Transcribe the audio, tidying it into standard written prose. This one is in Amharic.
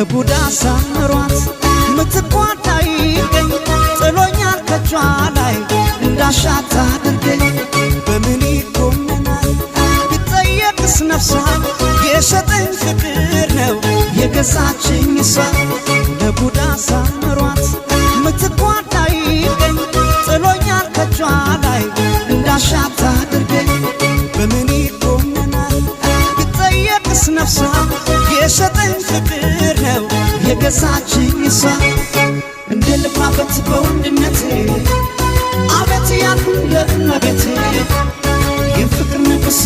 ቡዳ ሳምሯት ምትቋዳ ይገኝ ጥሎኛል ከጇ ላይ እንዳሻት አድርገኝ በምን ይኮነናል ቢጠየቅስ ነፍሷ የሸጠኝ ፍቅር ነው የገዛችኝ እሷ ቡዳ ሳምሯት ምትቋዳ ይገኝ ጥሎኛል ከጇ ላይ እንዳሻት አድርገኝ በምን ይኮነናል ቢጠየቅስ ነፍሷ የሸጠኝ ፍቅር ነው የገዛችኝ እሷ እንደ ልፋበት በወንድነቴ አቤት ያልኩ ለእመቤቴ የፍቅር ንጉሥ